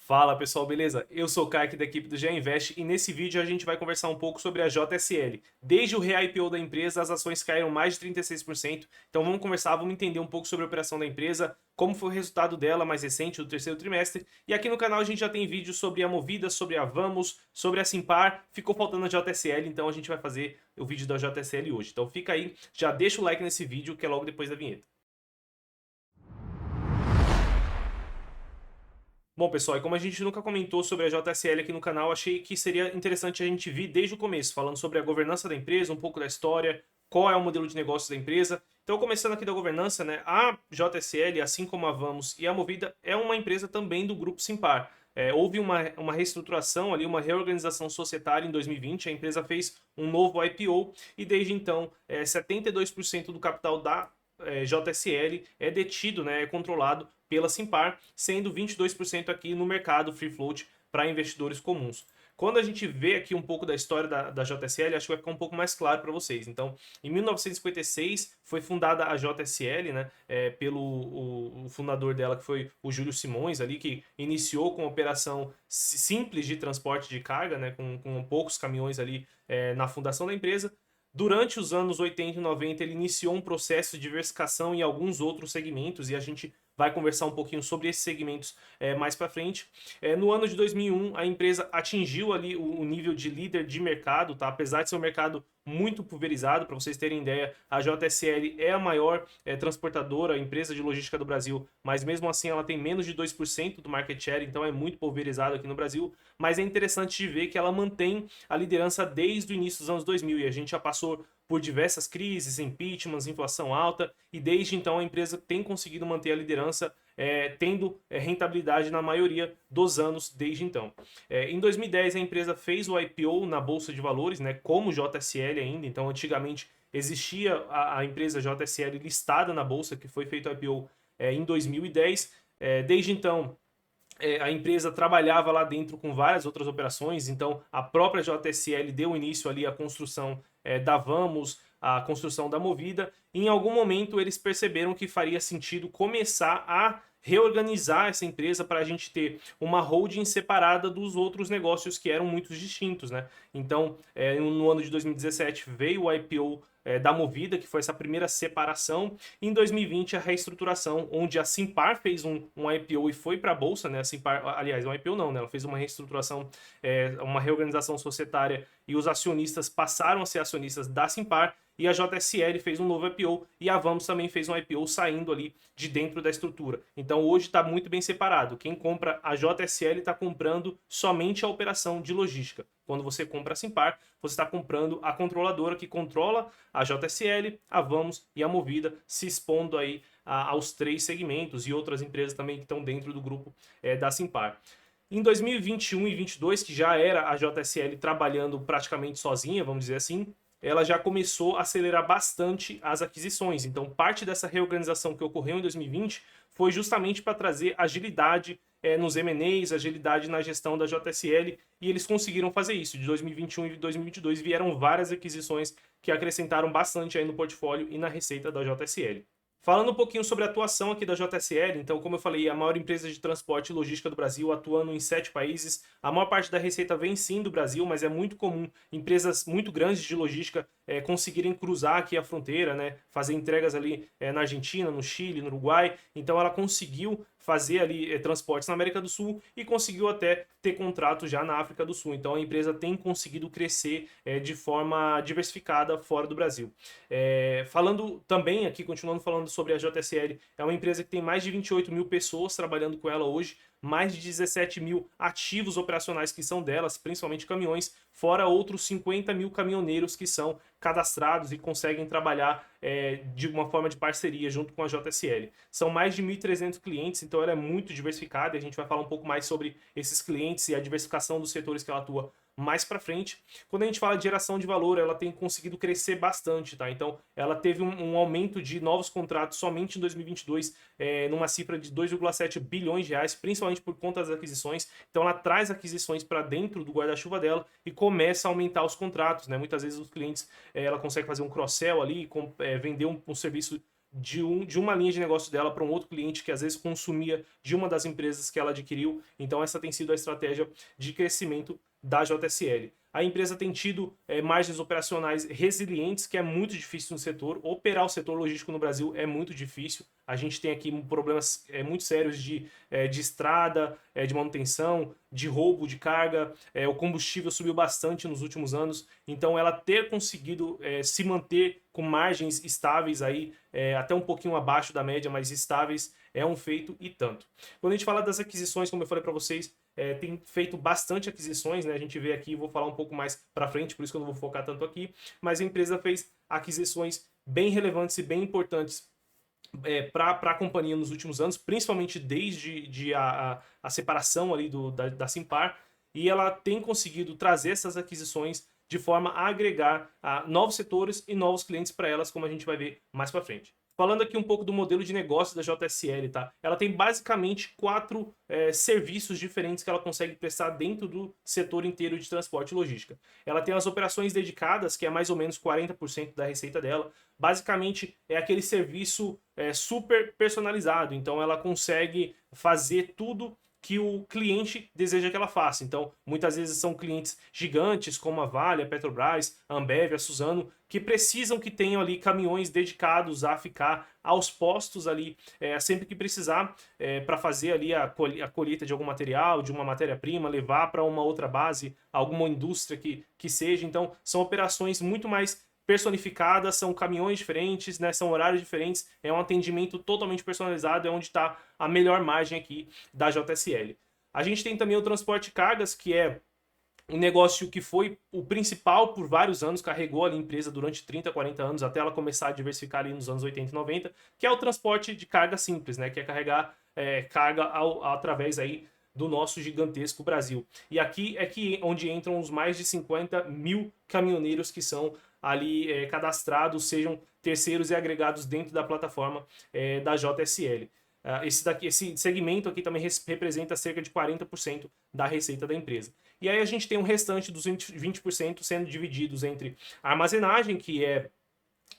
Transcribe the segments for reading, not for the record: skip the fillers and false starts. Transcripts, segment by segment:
Fala pessoal, beleza? Eu sou o Kaique da equipe do GE Invest e nesse vídeo a gente vai conversar um pouco sobre a JSL. Desde o re-IPO da empresa, as ações caíram mais de 36%, então vamos conversar, vamos entender um pouco sobre a operação da empresa, como foi o resultado dela mais recente, do terceiro trimestre. E aqui no canal a gente já tem vídeos sobre a Movida, sobre a Vamos, sobre a Simpar, ficou faltando a JSL, então a gente vai fazer o vídeo da JSL hoje. Então fica aí, já deixa o like nesse vídeo que é logo depois da vinheta. Bom, pessoal, e como a gente nunca comentou sobre a JSL aqui no canal, achei que seria interessante a gente vir desde o começo, falando sobre a governança da empresa, um pouco da história, qual é o modelo de negócio da empresa. Então, começando aqui da governança, né, a JSL, assim como a Vamos e a Movida, é uma empresa também do Grupo Simpar. Houve uma reestruturação ali, uma reorganização societária em 2020, a empresa fez um novo IPO e desde então 72% do capital da JSL é detido, né, é controlado pela Simpar, sendo 22% aqui no mercado free float para investidores comuns. Quando a gente vê aqui um pouco da história da JSL, acho que vai ficar um pouco mais claro para vocês. Então, em 1956 foi fundada a JSL, né, pelo o fundador dela, que foi o Júlio Simões, ali, que iniciou com uma operação simples de transporte de carga, né, com poucos caminhões ali na fundação da empresa. Durante os anos 80 e 90, ele iniciou um processo de diversificação em alguns outros segmentos e a gente vai conversar um pouquinho sobre esses segmentos mais para frente. No ano de 2001, a empresa atingiu ali o nível de líder de mercado, tá? Apesar de ser um mercado muito pulverizado, para vocês terem ideia, a JSL é a maior transportadora, empresa de logística do Brasil, mas mesmo assim ela tem menos de 2% do market share, então é muito pulverizado aqui no Brasil. Mas é interessante de ver que ela mantém a liderança desde o início dos anos 2000 e a gente já passou por diversas crises, impeachments, inflação alta, e desde então a empresa tem conseguido manter a liderança, tendo rentabilidade na maioria dos anos desde então. Em 2010 a empresa fez o IPO na Bolsa de Valores, né, como JSL ainda, então antigamente existia a empresa JSL listada na Bolsa, que foi feito o IPO em 2010. Desde então a empresa trabalhava lá dentro com várias outras operações, então a própria JSL deu início ali à construção da Vamos, a construção da Movida. E em algum momento eles perceberam que faria sentido começar a reorganizar essa empresa para a gente ter uma holding separada dos outros negócios que eram muito distintos, né? Então, no ano de 2017 veio o IPO da Movida, que foi essa primeira separação. Em 2020, a reestruturação, onde a Simpar fez um IPO e foi para a Bolsa, né? A Simpar, aliás, um IPO não, né? Ela fez uma reestruturação, uma reorganização societária e os acionistas passaram a ser acionistas da Simpar e a JSL fez um novo IPO e a Vamos também fez um IPO saindo ali de dentro da estrutura. Então hoje está muito bem separado. Quem compra a JSL está comprando somente a operação de logística. Quando você compra a Simpar, você está comprando a controladora que controla a JSL, a Vamos e a Movida, se expondo aí aos três segmentos e outras empresas também que estão dentro do grupo da Simpar. Em 2021 e 2022, que já era a JSL trabalhando praticamente sozinha, vamos dizer assim, ela já começou a acelerar bastante as aquisições. Então, parte dessa reorganização que ocorreu em 2020 foi justamente para trazer agilidade nos M&As, agilidade na gestão da JSL, e eles conseguiram fazer isso. De 2021 e 2022 vieram várias aquisições que acrescentaram bastante aí no portfólio e na receita da JSL. Falando um pouquinho sobre a atuação aqui da JSL, então, como eu falei, a maior empresa de transporte e logística do Brasil, atuando em 7 países. A maior parte da receita vem sim do Brasil, mas é muito comum empresas muito grandes de logística conseguirem cruzar aqui a fronteira, né, fazer entregas ali na Argentina, no Chile, no Uruguai. Então ela conseguiu fazer ali transportes na América do Sul e conseguiu até ter contrato já na África do Sul. Então a empresa tem conseguido crescer de forma diversificada fora do Brasil. Falando também aqui, continuando falando sobre a JSL, é uma empresa que tem mais de 28 mil pessoas trabalhando com ela hoje, mais de 17 mil ativos operacionais que são delas, principalmente caminhões, fora outros 50 mil caminhoneiros que são cadastrados e conseguem trabalhar de uma forma de parceria junto com a JSL. São mais de 1.300 clientes, então ela é muito diversificada e a gente vai falar um pouco mais sobre esses clientes e a diversificação dos setores que ela atua mais para frente. Quando a gente fala de geração de valor, ela tem conseguido crescer bastante, tá? Então, ela teve um aumento de novos contratos somente em 2022, numa cifra de 2,7 bilhões de reais, principalmente por conta das aquisições. Então, ela traz aquisições para dentro do guarda-chuva dela e começa a aumentar os contratos, né? Muitas vezes os clientes, ela consegue fazer um cross-sell ali, vender um serviço de uma linha de negócio dela para um outro cliente que às vezes consumia de uma das empresas que ela adquiriu. Então essa tem sido a estratégia de crescimento da JSL. A empresa tem tido margens operacionais resilientes, que é muito difícil no setor. Operar o setor logístico no Brasil é muito difícil. A gente tem aqui problemas muito sérios de estrada, de manutenção, de roubo de carga. O combustível subiu bastante nos últimos anos. Então, ela ter conseguido se manter com margens estáveis aí, até um pouquinho abaixo da média, mas estáveis, é um feito e tanto. Quando a gente fala das aquisições, como eu falei para vocês, tem feito bastante aquisições, né? A gente vê aqui, vou falar um pouco mais para frente, por isso que eu não vou focar tanto aqui, mas a empresa fez aquisições bem relevantes e bem importantes para a companhia nos últimos anos, principalmente desde a separação ali da Simpar, e ela tem conseguido trazer essas aquisições de forma a agregar novos setores e novos clientes para elas, como a gente vai ver mais para frente. Falando aqui um pouco do modelo de negócio da JSL, tá? Ela tem basicamente 4 serviços diferentes que ela consegue prestar dentro do setor inteiro de transporte e logística. Ela tem as operações dedicadas, que é mais ou menos 40% da receita dela. Basicamente é aquele serviço super personalizado, então ela consegue fazer tudo que o cliente deseja que ela faça. Então, muitas vezes são clientes gigantes, como a Vale, a Petrobras, a Ambev, a Suzano, que precisam que tenham ali caminhões dedicados a ficar aos postos ali, sempre que precisar, para fazer ali a colheita de algum material, de uma matéria-prima, levar para uma outra base, alguma indústria que seja. Então, são operações muito mais personificadas, são caminhões diferentes, né, são horários diferentes, é um atendimento totalmente personalizado, é onde está a melhor margem aqui da JSL. A gente tem também o transporte de cargas, que é um negócio que foi o principal por vários anos, carregou ali a empresa durante 30, 40 anos, até ela começar a diversificar ali nos anos 80 e 90, que é o transporte de carga simples, né, que é carregar carga através aí do nosso gigantesco Brasil. E aqui é onde entram os mais de 50 mil caminhoneiros que são ali cadastrados, sejam terceiros e agregados dentro da plataforma da JSL. Esse segmento aqui também representa cerca de 40% da receita da empresa. E aí a gente tem o restante dos 20% sendo divididos entre a armazenagem,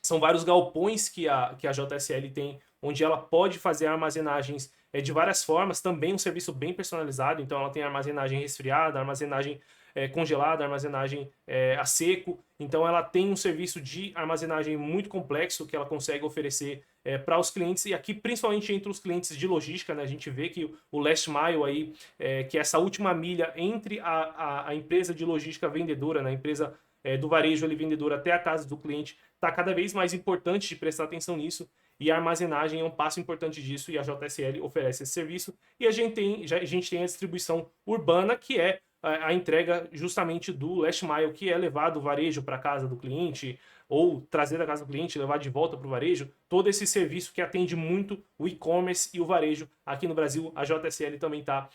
são vários galpões que a JSL tem, onde ela pode fazer armazenagens de várias formas, também um serviço bem personalizado. Então ela tem armazenagem resfriada, armazenagem congelada, armazenagem a seco. Então ela tem um serviço de armazenagem muito complexo que ela consegue oferecer para os clientes, e aqui principalmente entre os clientes de logística, né? A gente vê que o last mile aí, que é essa última milha entre a empresa de logística vendedora, né? A empresa do varejo ali, vendedora até a casa do cliente, está cada vez mais importante de prestar atenção nisso, e a armazenagem é um passo importante disso, e a JSL oferece esse serviço. E a gente tem a distribuição urbana, que é a entrega justamente do last mile, que é levar do varejo para a casa do cliente, ou trazer da casa do cliente, levar de volta para o varejo. Todo esse serviço que atende muito o e-commerce e o varejo aqui no Brasil, a JSL também está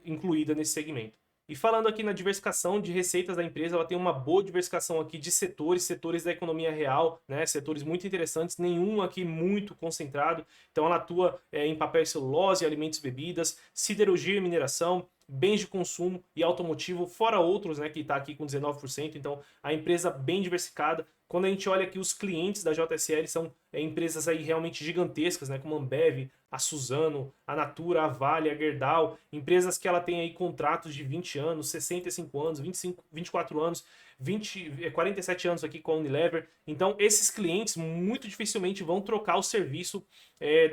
incluída nesse segmento. E falando aqui na diversificação de receitas da empresa, ela tem uma boa diversificação aqui de setores da economia real, né? Setores muito interessantes, nenhum aqui muito concentrado. Então ela atua em papel e celulose, alimentos e bebidas, siderurgia e mineração, bens de consumo e automotivo, fora outros, né, que está aqui com 19%. Então a empresa bem diversificada. Quando a gente olha aqui, os clientes da JSL são empresas aí realmente gigantescas, né, como a Ambev, a Suzano, a Natura, a Vale, a Gerdau, empresas que ela tem aí contratos de 20 anos, 65 anos, 25, 24 anos, 47 anos aqui com a Unilever. Então esses clientes muito dificilmente vão trocar o serviço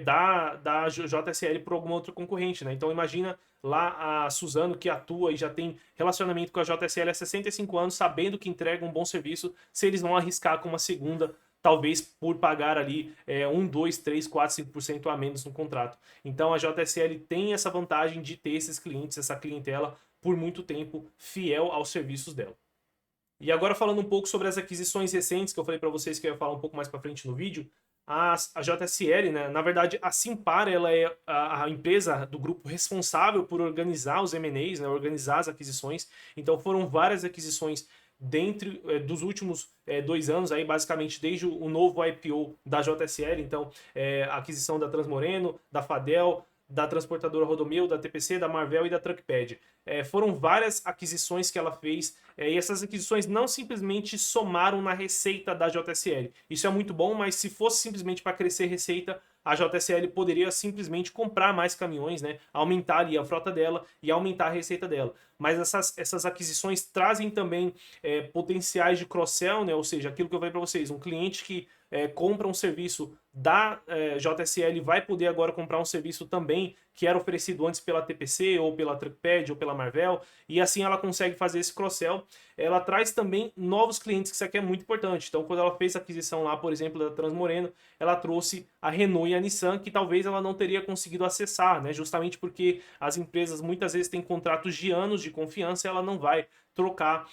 da JSL por alguma outra concorrente, né? Então imagina lá a Suzano, que atua e já tem relacionamento com a JSL há 65 anos, sabendo que entrega um bom serviço, se eles vão arriscar com uma segunda, talvez por pagar ali 1, 2, 3, 4, 5% a menos no contrato. Então a JSL tem essa vantagem de ter esses clientes, essa clientela, por muito tempo fiel aos serviços dela. E agora falando um pouco sobre as aquisições recentes, que eu falei para vocês que eu ia falar um pouco mais para frente no vídeo, a JSL, né, na verdade a Simpar, ela é a empresa do grupo responsável por organizar os M&As, né, organizar as aquisições. Então foram várias aquisições dentro dos últimos 2 anos, aí, basicamente desde o novo IPO da JSL. Então a aquisição da Transmoreno, da Fadel, da transportadora Rodomeu, da TPC, da Marvel e da Truckpad. Foram várias aquisições que ela fez, e essas aquisições não simplesmente somaram na receita da JSL. Isso é muito bom, mas se fosse simplesmente para crescer receita, a JSL poderia simplesmente comprar mais caminhões, né? Aumentar ali a frota dela e aumentar a receita dela. Mas essas aquisições trazem também potenciais de cross-sell, né? Ou seja, aquilo que eu falei para vocês, um cliente que compra um serviço da JSL vai poder agora comprar um serviço também que era oferecido antes pela TPC ou pela Truckpad ou pela Marvel, e assim ela consegue fazer esse cross-sell. Ela traz também novos clientes, que isso aqui é muito importante. Então, quando ela fez a aquisição lá, por exemplo, da Transmoreno, ela trouxe a Renault e a Nissan, que talvez ela não teria conseguido acessar, né? Justamente porque as empresas muitas vezes têm contratos de anos de confiança e ela não vai trocar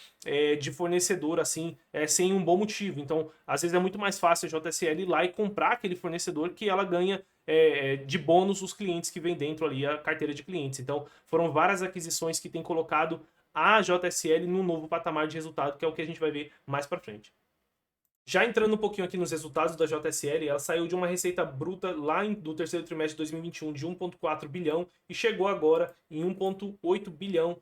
de fornecedor assim sem um bom motivo. Então, às vezes é muito mais fácil a JSL ir lá e comprar aquele fornecedor que ela ganha de bônus os clientes que vem dentro ali, a carteira de clientes. Então, foram várias aquisições que têm colocado a JSL num novo patamar de resultado, que é o que a gente vai ver mais para frente. Já entrando um pouquinho aqui nos resultados da JSL, ela saiu de uma receita bruta lá do terceiro trimestre de 2021 de 1,4 bilhão e chegou agora em 1,8 bilhão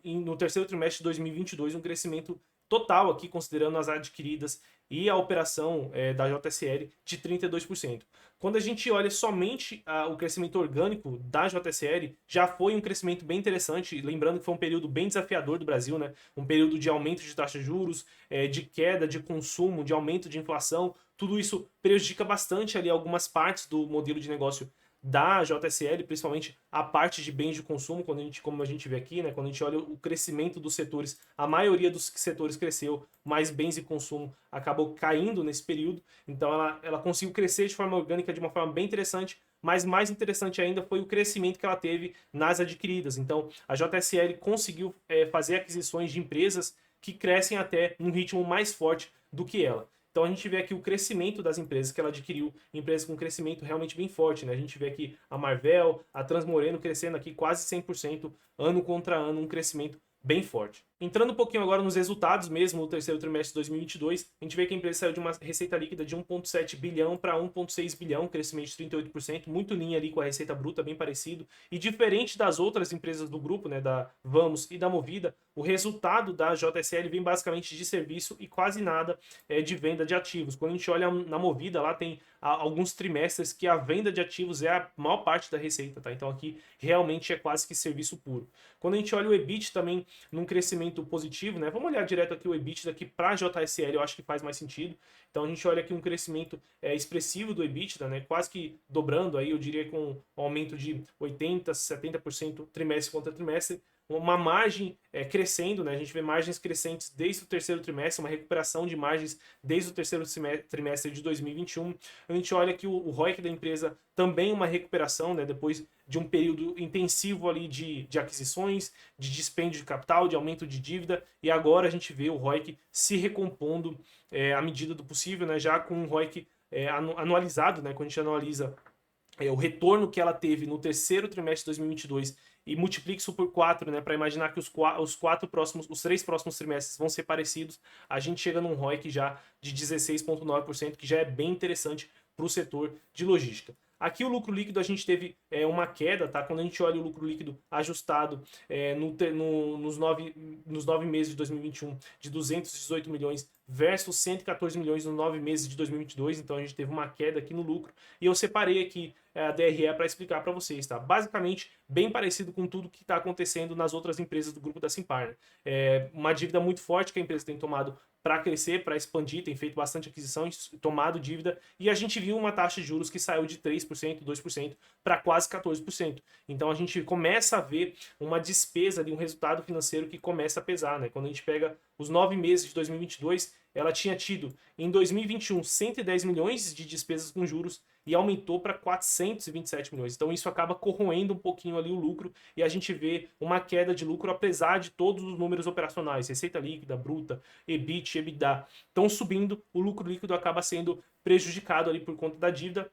no terceiro trimestre de 2022, um crescimento total aqui, considerando as adquiridas e a operação da JSL de 32%. Quando a gente olha somente o crescimento orgânico da JSL, já foi um crescimento bem interessante, lembrando que foi um período bem desafiador do Brasil, né? Um período de aumento de taxa de juros, de queda de consumo, de aumento de inflação, tudo isso prejudica bastante ali algumas partes do modelo de negócio da JSL, principalmente a parte de bens de consumo, como a gente vê aqui, né, quando a gente olha o crescimento dos setores, a maioria dos setores cresceu, mas bens e consumo acabou caindo nesse período, então ela conseguiu crescer de forma orgânica de uma forma bem interessante, mas mais interessante ainda foi o crescimento que ela teve nas adquiridas. Então a JSL conseguiu fazer aquisições de empresas que crescem até num ritmo mais forte do que ela. Então a gente vê aqui o crescimento das empresas que ela adquiriu, empresas com crescimento realmente bem forte, né? A gente vê aqui a Marvel, a Transmoreno crescendo aqui quase 100% ano contra ano, um crescimento bem forte. Entrando um pouquinho agora nos resultados mesmo, no terceiro trimestre de 2022, a gente vê que a empresa saiu de uma receita líquida de 1,7 bilhão para 1,6 bilhão, crescimento de 38%, muito linha ali com a receita bruta, bem parecido. E diferente das outras empresas do grupo, né, da Vamos e da Movida, o resultado da JSL vem basicamente de serviço e quase nada de venda de ativos. Quando a gente olha na Movida, lá tem alguns trimestres que a venda de ativos é a maior parte da receita, tá? Então aqui realmente é quase que serviço puro. Quando a gente olha o EBIT também num crescimento positivo, né? Vamos olhar direto aqui o EBITDA aqui para a JSL, eu acho que faz mais sentido. Então a gente olha aqui um crescimento expressivo do EBITDA, né? Quase que dobrando aí, eu diria com um aumento de 80, 70% trimestre contra trimestre. Uma margem crescendo, né? A gente vê margens crescentes desde o terceiro trimestre, uma recuperação de margens desde o terceiro trimestre de 2021. A gente olha aqui o ROIC da empresa também uma recuperação, né? Depois de um período intensivo ali de aquisições, de dispêndio de capital, de aumento de dívida, e agora a gente vê o ROIC se recompondo à medida do possível, né? Já com um ROIC anualizado, né? Quando a gente analisa o retorno que ela teve no terceiro trimestre de 2022 e multiplique isso por 4, né, para imaginar que os 3 próximos trimestres vão ser parecidos, a gente chega num ROIC já de 16,9%, que já é bem interessante para o setor de logística. Aqui o lucro líquido a gente teve uma queda, tá? Quando a gente olha o lucro líquido ajustado nos 9 meses de 2021 de 218 milhões versus 114 milhões nos 9 meses de 2022, então a gente teve uma queda aqui no lucro. E eu separei aqui a DRE para explicar para vocês, tá? Basicamente, bem parecido com tudo que está acontecendo nas outras empresas do grupo da Simpar, né? Uma dívida muito forte que a empresa tem tomado para crescer, para expandir, tem feito bastante aquisição, tomado dívida, e a gente viu uma taxa de juros que saiu de 3%, 2% para quase 14%. Então a gente começa a ver uma despesa de um resultado financeiro que começa a pesar, né? Quando a gente pega os 9 meses de 2022, ela tinha tido em 2021 110 milhões de despesas com juros e aumentou para 427 milhões. Então isso acaba corroendo um pouquinho ali o lucro e a gente vê uma queda de lucro apesar de todos os números operacionais, receita líquida, bruta, EBIT, EBITDA, estão subindo, o lucro líquido acaba sendo prejudicado ali por conta da dívida,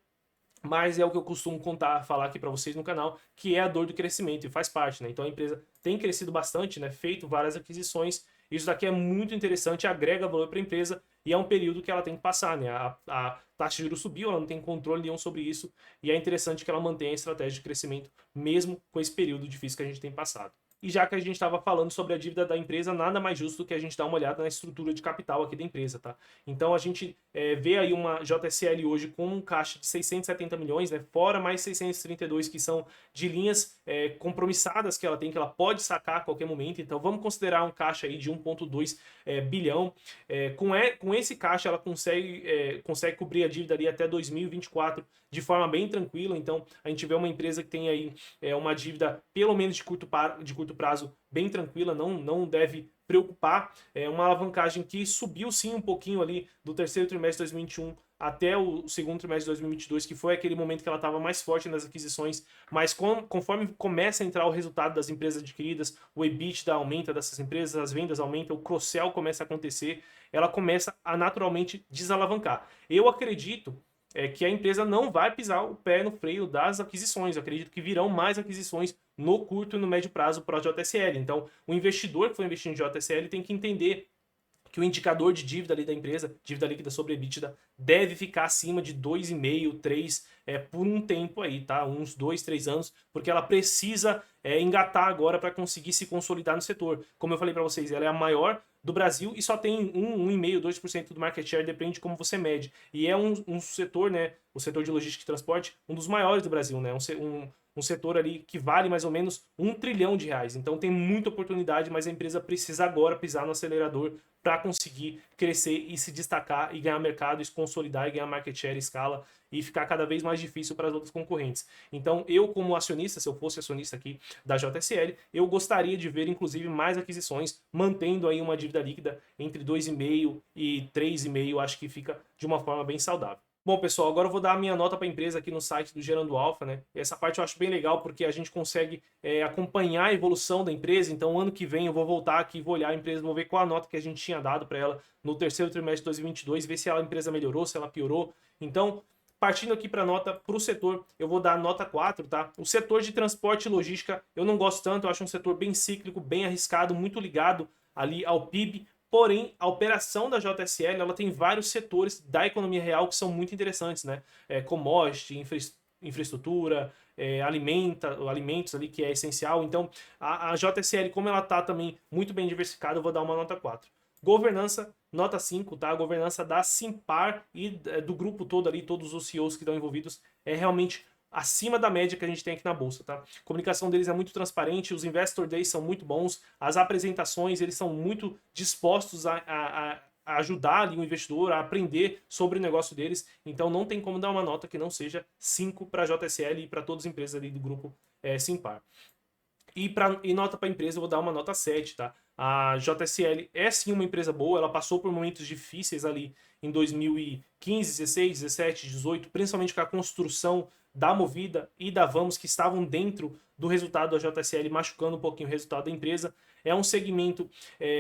mas é o que eu costumo falar aqui para vocês no canal, que é a dor do crescimento e faz parte, né? Então a empresa tem crescido bastante, né? Feito várias aquisições. Isso daqui é muito interessante, agrega valor para a empresa e é um período que ela tem que passar, né? A taxa de juros subiu, ela não tem controle nenhum sobre isso, e é interessante que ela mantenha a estratégia de crescimento, mesmo com esse período difícil que a gente tem passado. E já que a gente estava falando sobre a dívida da empresa, nada mais justo que a gente dar uma olhada na estrutura de capital aqui da empresa, tá? Então a gente vê aí uma JSL hoje com um caixa de 670 milhões, né? Fora mais 632 que são de linhas compromissadas que ela tem, que ela pode sacar a qualquer momento. Então vamos considerar um caixa aí de 1,2 bilhão. Com esse caixa ela consegue cobrir a dívida ali até 2024 de forma bem tranquila. Então a gente vê uma empresa que tem aí uma dívida pelo menos de curto prazo bem tranquila, não deve preocupar. É uma alavancagem que subiu sim um pouquinho ali do terceiro trimestre de 2021 até o segundo trimestre de 2022, que foi aquele momento que ela estava mais forte nas aquisições, mas conforme começa a entrar o resultado das empresas adquiridas, o EBITDA aumenta dessas empresas, as vendas aumentam, o cross-sell começa a acontecer, ela começa a naturalmente desalavancar. Eu acredito que a empresa não vai pisar o pé no freio das aquisições. Eu acredito que virão mais aquisições no curto e no médio prazo para a JSL. Então, o investidor que for investir em JSL tem que entender que o indicador de dívida ali da empresa, dívida líquida sobre EBITDA, deve ficar acima de 2,5, 3 por um tempo aí, tá? Uns 2, 3 anos, porque ela precisa engatar agora para conseguir se consolidar no setor. Como eu falei para vocês, ela é a maior do Brasil e só tem 1,5, 2% do market share, depende de como você mede. E é um setor, né, o setor de logística e transporte, um dos maiores do Brasil, né? Um setor ali que vale mais ou menos R$ 1 trilhão. Então tem muita oportunidade, mas a empresa precisa agora pisar no acelerador para conseguir crescer e se destacar e ganhar mercado, e se consolidar e ganhar market share, escala e ficar cada vez mais difícil para as outras concorrentes. Então eu, como acionista, se eu fosse acionista aqui da JSL, eu gostaria de ver inclusive mais aquisições, mantendo aí uma dívida líquida entre 2,5 e 3,5, acho que fica de uma forma bem saudável. Bom, pessoal, agora eu vou dar a minha nota para a empresa aqui no site do Gerando Alfa, né? Essa parte eu acho bem legal porque a gente consegue acompanhar a evolução da empresa. Então, ano que vem eu vou voltar aqui, vou olhar a empresa, vou ver qual a nota que a gente tinha dado para ela no terceiro trimestre de 2022, ver se a empresa melhorou, se ela piorou. Então, partindo aqui para a nota para o setor, eu vou dar nota 4, tá? O setor de transporte e logística eu não gosto tanto, eu acho um setor bem cíclico, bem arriscado, muito ligado ali ao PIB. Porém, a operação da JSL ela tem vários setores da economia real que são muito interessantes, né? Commodity, infraestrutura, alimentos ali, que é essencial. Então, a JSL, como ela está também muito bem diversificada, eu vou dar uma nota 4. Governança, nota 5, tá? A governança da Simpar e do grupo todo ali, todos os CEOs que estão envolvidos, é realmente acima da média que a gente tem aqui na bolsa, tá? A comunicação deles é muito transparente, os Investor Days são muito bons, as apresentações, eles são muito dispostos a ajudar ali o investidor a aprender sobre o negócio deles, então não tem como dar uma nota que não seja 5 para a JSL e para todas as empresas ali do grupo Simpar. E nota para a empresa eu vou dar uma nota 7, tá? A JSL é sim uma empresa boa, ela passou por momentos difíceis ali em 2015, 16, 17, 18, principalmente com a construção da Movida e da Vamos, que estavam dentro do resultado da JSL, machucando um pouquinho o resultado da empresa. É um segmento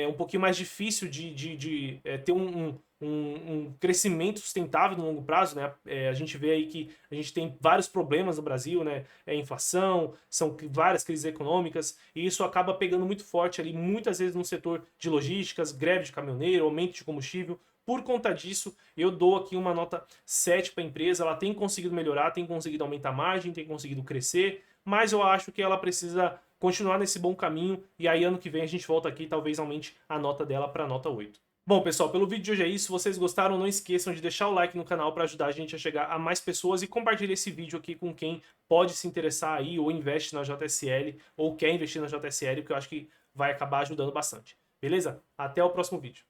um pouquinho mais difícil de ter um crescimento sustentável no longo prazo, né? A gente vê aí que a gente tem vários problemas no Brasil, né? Inflação, são várias crises econômicas, e isso acaba pegando muito forte ali, muitas vezes no setor de logísticas, greve de caminhoneiro, aumento de combustível. Por conta disso, eu dou aqui uma nota 7 para a empresa. Ela tem conseguido melhorar, tem conseguido aumentar a margem, tem conseguido crescer, mas eu acho que ela precisa continuar nesse bom caminho, e aí ano que vem a gente volta aqui, talvez aumente a nota dela para nota 8. Bom, pessoal, pelo vídeo de hoje é isso. Se vocês gostaram, não esqueçam de deixar o like no canal para ajudar a gente a chegar a mais pessoas, e compartilhe esse vídeo aqui com quem pode se interessar aí ou investe na JSL ou quer investir na JSL, porque eu acho que vai acabar ajudando bastante. Beleza? Até o próximo vídeo.